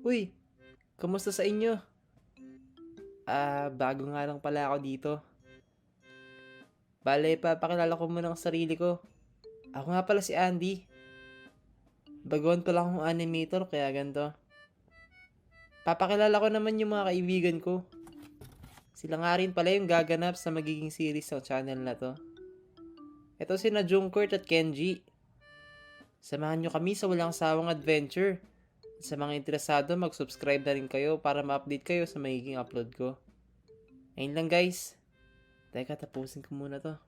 Uy, kamusta sa inyo? Bago nga lang pala ako dito. Bale, papakilala ko muna ang sarili ko. Ako nga pala si Andy. Baguhan pa lang akong animator kaya ganito. Papakilala ko naman yung mga kaibigan ko. Sila nga rin pala yung gaganap sa magiging series ng channel na to. Ito sina Junkurt at Kenji. Samahan nyo kami sa walang sawang adventure. Sa mga interesado, mag-subscribe na rin kayo para ma-update kayo sa magiging upload ko. Ayun lang guys. Teka, tapusin ko muna to.